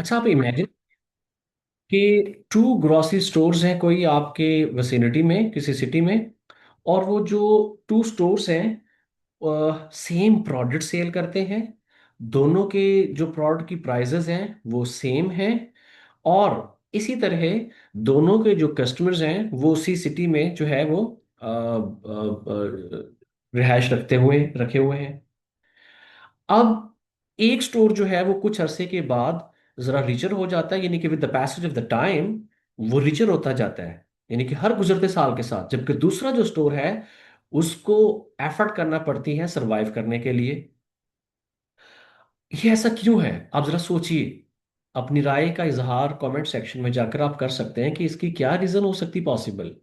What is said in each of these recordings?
अच्छा, आप इमेजिन कि टू ग्रोसरी स्टोर्स हैं कोई आपके विसिनिटी में, किसी सिटी में। और वो जो टू स्टोर्स हैं सेम प्रोडक्ट सेल करते हैं। दोनों के जो प्रोडक्ट की प्राइसेस हैं वो सेम हैं। और इसी तरह दोनों के जो कस्टमर्स हैं वो उसी सिटी में जो है वो रिहायश रखे हुए हैं। अब एक स्टोर जो है वो कुछ अरसे के बाद जरा रिचर हो जाता है, यानी कि with the passage of the time वो रिचर होता जाता है, यानी कि हर गुजरते साल के साथ। जबकि दूसरा जो स्टोर है उसको एफर्ट करना पड़ती है सरवाइव करने के लिए। ये ऐसा क्यों है, आप जरा सोचिए। अपनी राय का इजहार कमेंट सेक्शन में जाकर आप कर सकते हैं कि इसकी क्या रीजन हो सकती पॉसिबल।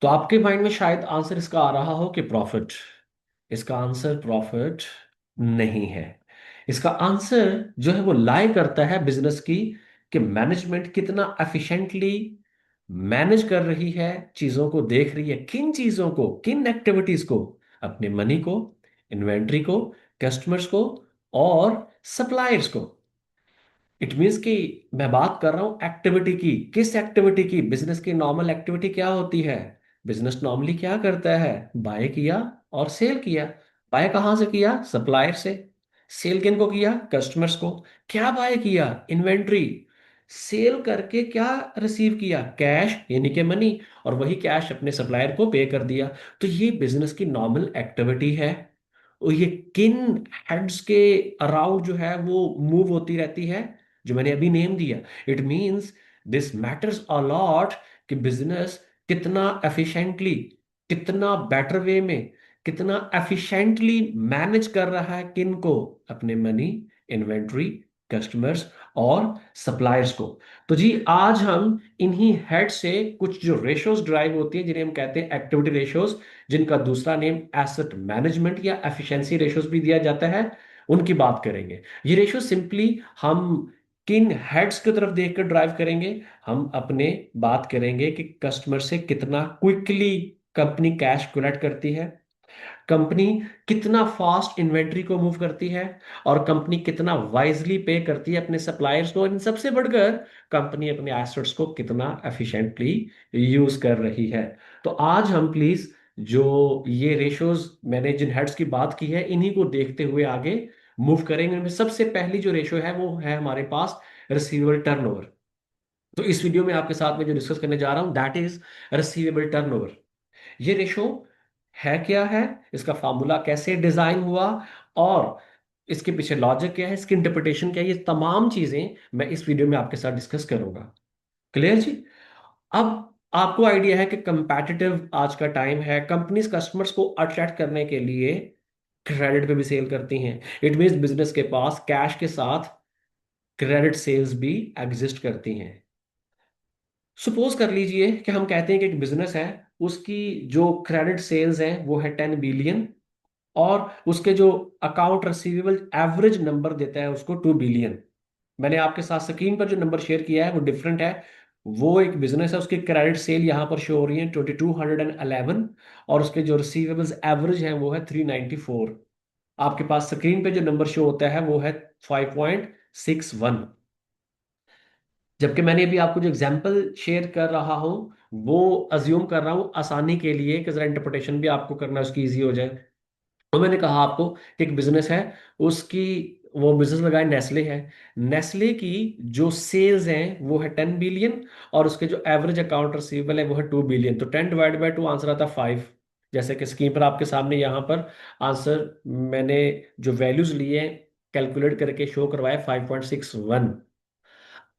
तो आपके माइंड में शायद आंसर इसका आ रहा हो कि प्रॉफिट। इसका आंसर प्रॉफिट नहीं है। इसका आंसर जो है वो लाई करता है बिजनेस की, कि मैनेजमेंट कितना एफिशिएंटली मैनेज कर रही है, चीजों को देख रही है, किन चीजों को, किन एक्टिविटीज को, अपने मनी को, इन्वेंट्री को, कस्टमर्स को और सप्लायर्स को। इट मीन्स कि मैं बात कर रहा हूं एक्टिविटी की। किस एक्टिविटी की? बिजनेस की नॉर्मल एक्टिविटी क्या होती है? बिजनेस नॉर्मली क्या करता है? बाय किया और सेल किया। बाय कहाँ से किया? सप्लायर से। सेल किन को किया? कस्टमर्स को। क्या बाय किया? इन्वेंट्री। सेल करके क्या रिसीव किया? कैश, यानी कि मनी। और वही कैश अपने सप्लायर को पे कर दिया। तो ये बिजनेस की नॉर्मल एक्टिविटी है। और ये किन हेड्स के अराउंड जो है वो मूव होती रहती है, जो मैंने अभी नेम दिया। It means this matters a lot कि बिजनेस कितना एफिशिएंटली, कितना बेटर वे में, कितना एफिशिएंटली मैनेज कर रहा है किन को? अपने मनी, इन्वेंट्री, कस्टमर्स और सप्लायर्स को। तो जी आज हम इन्हीं हेड से कुछ जो रेशोज ड्राइव होती है जिन्हें हम कहते हैं एक्टिविटी रेशोज, जिनका दूसरा नेम एसेट मैनेजमेंट या एफिशिएंसी रेशोज भी दिया जाता है, उनकी बात करेंगे। ये रेशो सिंपली हम किन हेड्स की तरफ देखकर ड्राइव करेंगे। हम अपने बात करेंगे कि कस्टमर से कितना क्विकली कंपनी कैश कलेक्ट करती है, कंपनी कितना फास्ट इन्वेंट्री को मूव करती है, और कंपनी कितना वाइजली पे करती है अपने सप्लायर्स को। इन सबसे बढ़कर कंपनी अपने एसेट्स को कितना एफिशिएंटली यूज कर रही है। तो आज हम प्लीज जो ये रेशोज मैंने जिन हेड्स की बात की है इन्हीं को देखते हुए आगे मूव करेंगे। उनमें सबसे पहली जो रेशो है वो है हमारे पास रिसीवेबल टर्नओवर। तो इस वीडियो में आपके साथ में जो डिस्कस करने जा रहा हूं दैट इज रिसीवेबल टर्नओवर। ये रेशो है क्या है, इसका फार्मूला कैसे डिजाइन हुआ, और इसके पीछे लॉजिक क्या है, इसकी इंटरप्रिटेशन क्या है, ये तमाम चीजें मैं इस वीडियो में आपके साथ डिस्कस करूंगा। क्लियर जी? अब आपको आइडिया है कि कंपैटिटिव आज का टाइम है, कंपनीज कस्टमर्स को अट्रैक्ट करने के लिए क्रेडिट पे भी सेल करती हैं। इट मींस बिजनेस के पास कैश के साथ क्रेडिट सेल्स भी एग्जिस्ट करती हैं। सपोज कर लीजिए कि हम कहते हैं कि एक बिजनेस है, उसकी जो क्रेडिट सेल्स है वो है 10 बिलियन, और उसके जो अकाउंट रिसीवेबल एवरेज नंबर देता है उसको 2 बिलियन। मैंने आपके साथ स्क्रीन पर जो नंबर शेयर किया है वो डिफरेंट है। वो एक बिजनेस है, उसकी क्रेडिट सेल यहाँ पर शो हो रही है 2211, और उसके जो रिसीवेबल्स एवरेज हैं वो है 394। आपके पास स्क्रीन पे जो नंबर शो होता है वो है 5.61। जबकि मैंने अभी आपको जो एग्जांपल शेयर कर रहा हूं वो अज्यूम कर रहा हूं आसानी के लिए कि जरा इंटरप्रिटेशन भी आपको करना उसकी इजी हो जाए। तो मैंने कहा आपको कि एक बिजनेस है, उसकी वो बिजनेस लगाए नेस्ले है। नेस्ले की जो सेल्स हैं वो है 10 बिलियन, और उसके जो एवरेज अकाउंट रिसीवेबल है वो है 2 बिलियन। तो 10 डिवाइड बाय 2 आंसर आता है 5। जैसे कि स्क्रीन पर आपके सामने यहाँ पर आंसर मैंने जो वैल्यूज लिए हैं कैलकुलेट करके शो करवाया 5.61।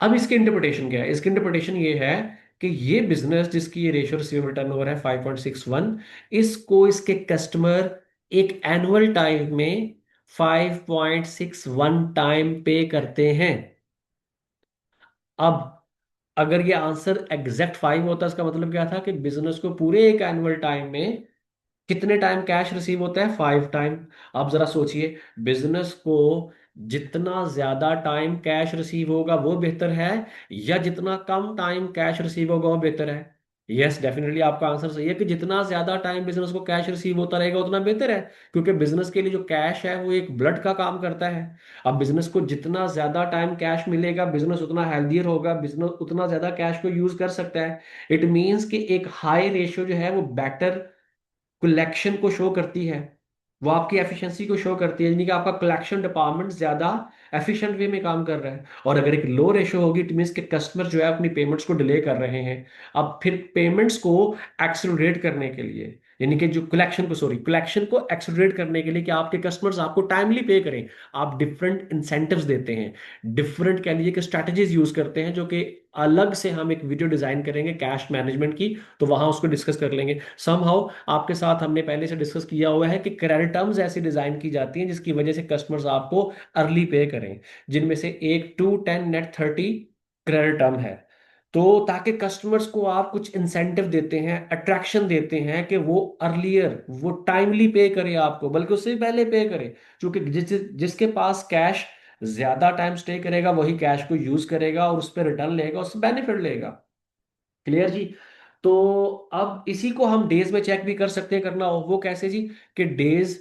अब इसकी इंटरप्रिटेशन क्या है? इसकी इंटरप्रिटेशन ये है कि ये बिजनेस जिसकी ये रेशियो रिसीवेबल टर्नओवर है 5.61, इसको इसके कस्टमर एक एनुअल टाइम में 5.61 टाइम पे करते हैं। अब अगर ये आंसर एग्जैक्ट 5 होता इसका मतलब क्या था कि बिजनेस को पूरे एक एनुअल टाइम में कितने टाइम कैश रिसीव होता है? 5 टाइम। आप जरा सोचिए, बिजनेस को जितना ज्यादा टाइम कैश रिसीव होगा वो बेहतर है, या जितना कम टाइम कैश रिसीव होगा वो बेहतर है? यस, डेफिनेटली आपका आंसर सही है कि जितना ज्यादा टाइम बिजनेस को कैश रिसीव होता रहेगा उतना बेहतर है। क्योंकि बिजनेस के लिए जो कैश है वो एक ब्लड का काम करता है। अब बिजनेस को जितना ज्यादा टाइम कैश मिलेगा, बिजनेस उतना हेल्दियर होगा, बिजनेस उतना ज्यादा कैश को यूज कर सकता है। इट मीन्स कि एक हाई रेशियो जो है वो बेटर कलेक्शन को शो करती है, वो आपकी एफिशिएंसी को शो करती है, यानी कि आपका कलेक्शन डिपार्टमेंट ज्यादा एफिशिएंट वे में काम कर रहा है। और अगर एक लो रेशो होगी इट मीन्स कि कस्टमर जो है अपनी पेमेंट्स को डिले कर रहे हैं। अब फिर पेमेंट्स को एक्सेलरेट करने के लिए, यानी कि जो कलेक्शन को एक्सेलरेट करने के लिए कि आपके कस्टमर्स आपको टाइमली पे करें, आप डिफरेंट इंसेंटिव्स देते हैं, डिफरेंट कह लीजिए कि स्ट्रैटेजीज यूज करते हैं, जो कि अलग से हम एक वीडियो डिजाइन करेंगे कैश मैनेजमेंट की, तो वहां उसको डिस्कस कर लेंगे। समहाउ आपके साथ हमने पहले से डिस्कस किया हुआ है कि क्रेडिट टर्म्स ऐसी डिजाइन की जाती हैं जिसकी वजह से कस्टमर्स आपको अर्ली पे करें, जिनमें से एक 2, 10, नेट 30 क्रेडिट टर्म है। तो ताकि कस्टमर्स को आप कुछ इंसेंटिव देते हैं, अट्रैक्शन देते हैं कि वो अर्लियर, वो टाइमली पे करे आपको, बल्कि उससे भी पहले पे करे। क्योंकि जिसके पास कैश ज्यादा टाइम स्टे करेगा वही कैश को यूज करेगा और उस पर रिटर्न लेगा, उससे बेनिफिट लेगा। क्लियर जी। तो अब इसी को हम डेज में चेक भी कर सकते हैं, करना हो वो कैसे जी, कि डेज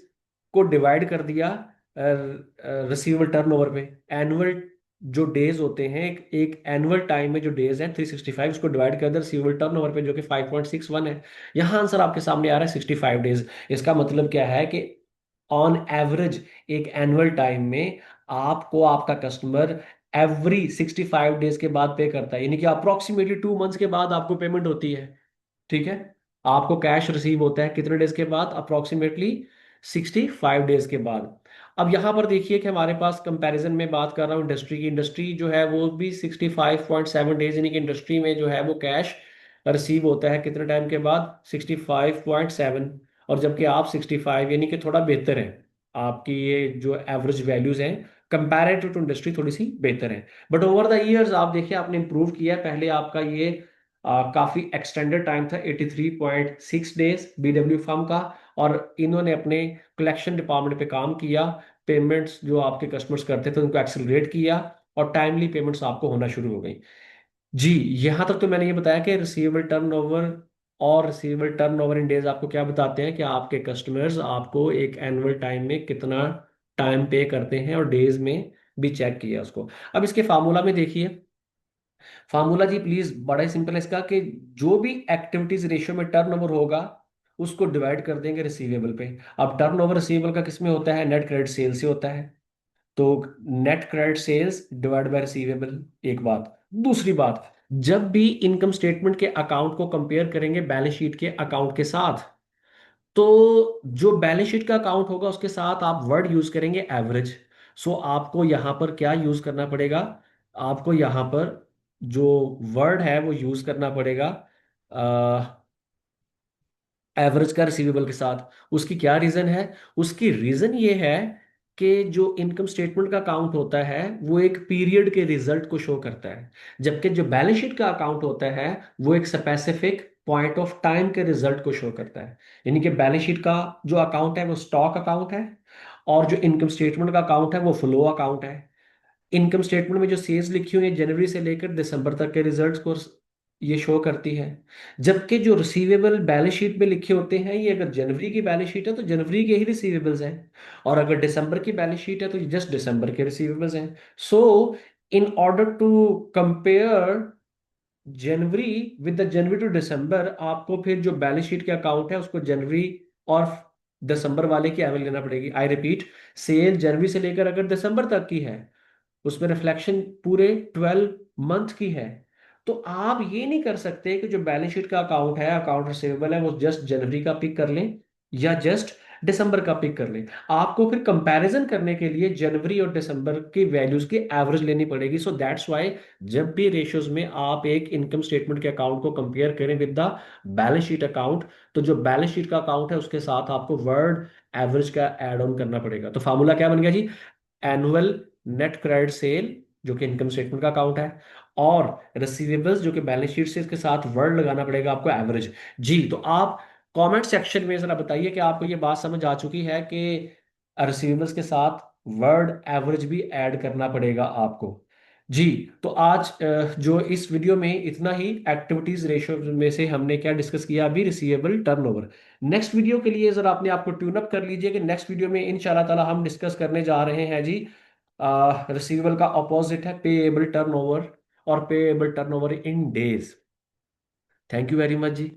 को डिवाइड कर दिया रिसीवेबल टर्नओवर पे। एनुअल जो डेज होते हैं, एक एनुअल टाइम में जो डेज है 365, उसको डिवाइड कर दिया रिसीवेबल टर्नओवर पे जो कि 5.61 है। यहाँ आंसर आपके सामने आ रहा है 65 डेज। इसका मतलब क्या है कि ऑन एवरेज एक एनुअल टाइम में आपको आपका कस्टमर एवरी 65 डेज के बाद पे करता है, यानी कि अप्रोक्सीमेटली 2 मंथ्स के बाद आपको पेमेंट होती है। ठीक है। आपको कैश रिसीव होता है कितने डेज के बाद? अप्रोक्सीमेटली 65 डेज के बाद। अब यहां पर देखिए कि हमारे पास कंपैरिजन में बात कर रहा हूँ इंडस्ट्री की, इंडस्ट्री जो है वो भी 65.7 डेज, यानी कि इंडस्ट्री में जो है वो कैश रिसीव होता है कितने टाइम के बाद? 65.7। और जबकि आप 65, यानी कि थोड़ा बेहतर है, आपकी ये जो एवरेज वैल्यूज हैं कंपैरेटिव टू इंडस्ट्री थोड़ी सी बेहतर है। बट ओवर द इयर्स आप देखिए आपने इंप्रूव किया है। पहले आपका ये काफी एक्सटेंडेड टाइम था, 83.6 डेज बीडब्ल्यू फर्म का। और इन्होंने अपने कलेक्शन डिपार्टमेंट पे काम किया, पेमेंट्स जो आपके कस्टमर्स करते थे उनको एक्सेलरेट किया, और टाइमली पेमेंट्स आपको होना शुरू हो गई। जी। यहां तक तो मैंने ये बताया कि रिसीवेबल टर्नओवर और रिसीवेबल टर्नओवर इन डेज आपको क्या बताते हैं कि आपके कस्टमर्स आपको एक एनुअल टाइम में कितना टाइम पे करते हैं, और डेज में भी चेक किया उसको। अब इसके फार्मूला में देखिए, फार्मूला जी प्लीज बड़ा ही सिंपल है इसका, कि जो भी एक्टिविटीज रेशियो में टर्नओवर होगा उसको डिवाइड कर देंगे रिसीवेबल पे। अब टर्नओवर रिसीवेबल का किसमें होता है? नेट क्रेडिट सेल से होता है। तो net credit sales divide by receivable, एक बात। दूसरी बात, जब भी इनकम स्टेटमेंट के अकाउंट को कंपेयर करेंगे बैलेंस शीट के अकाउंट के साथ, तो जो बैलेंस शीट का अकाउंट होगा उसके साथ आप वर्ड यूज करेंगे एवरेज। सो आपको यहां पर क्या यूज करना पड़ेगा? आपको यहां पर जो वर्ड है वो यूज करना पड़ेगा एवरेज का रिसीवेबल के साथ। उसकी क्या रीजन है? उसकी रीजन ये है कि जो इनकम स्टेटमेंट का अकाउंट होता है वो एक पीरियड के रिजल्ट को शो करता है, जबकि जो बैलेंस शीट का अकाउंट होता है वो एक स्पेसिफिक पॉइंट ऑफ टाइम के रिजल्ट को शो करता है। यानी कि बैलेंस शीट का जो अकाउंट है वो स्टॉक अकाउंट है, और जो इनकम स्टेटमेंट का अकाउंट है वो फ्लो अकाउंट है। इनकम स्टेटमेंट में जो सेल्स लिखी हुई है जनवरी से लेकर दिसंबर तक के रिजल्ट्स को ये शो करती है। जबकि जो रिसीवेबल बैलेंस शीट में लिखे होते हैं, ये अगर जनवरी की बैलेंस शीट है तो जनवरी के ही रिसीवेबल्स हैं, और अगर दिसंबर की बैलेंस शीट है तो जस्ट दिसंबर के रिसीवेबल्स हैं। So in order to compare January with the January to December, आपको फिर जो बैलेंस शीट के अकाउंट है उसको जनवरी और दिसंबर वाले की एवरेज लेना पड़ेगी। आई रिपीट, सेल जनवरी से लेकर अगर दिसंबर तक की है, उसमें रिफ्लेक्शन पूरे 12 मंथ की है। तो आप ये नहीं कर सकते कि जो बैलेंस शीट का अकाउंट है, अकाउंट रिसीवेबल है, वो जस्ट जनवरी का पिक कर लें या जस्ट दिसंबर का पिक कर लें। आपको फिर कंपैरिजन करने के लिए जनवरी और दिसंबर की वैल्यूज की एवरेज लेनी पड़ेगी। सो दैट्स व्हाई जब भी रेशियोज में आप एक इनकम स्टेटमेंट के अकाउंट को कंपेयर करें with the balance sheet account, तो जो बैलेंस शीट का अकाउंट है उसके साथ आपको वर्ड एवरेज का एड ऑन करना पड़ेगा। तो फार्मूला क्या बन गया जी? एनुअल नेट क्रेडिट सेल जो कि इनकम स्टेटमेंट का अकाउंट है, और रिसीवेबल्स जो कि बैलेंस शीट से इसके साथ वर्ड लगाना पड़ेगा आपको एवरेज। जी। तो आप कमेंट सेक्शन में जरा बताइए कि आपको ये बात समझ आ चुकी है कि रिसीवेबल्स के साथ वर्ड एवरेज भी ऐड करना पड़ेगा आपको। जी। तो आज जो इस वीडियो में इतना ही। एक्टिविटीज रेशियो में से हमने क्या डिस्कस किया अभी, रिसीवेबल टर्नओवर। नेक्स्ट वीडियो के लिए जरा अपने आप को ट्यून अप कर लीजिए कि नेक्स्ट वीडियो में इंशाल्लाह ताला हम डिस्कस करने जा रहे हैं जी, रिसीवेबल का अपोजिट है पेएबल टर्नओवर, और payable turnover in days. Thank you very much ji.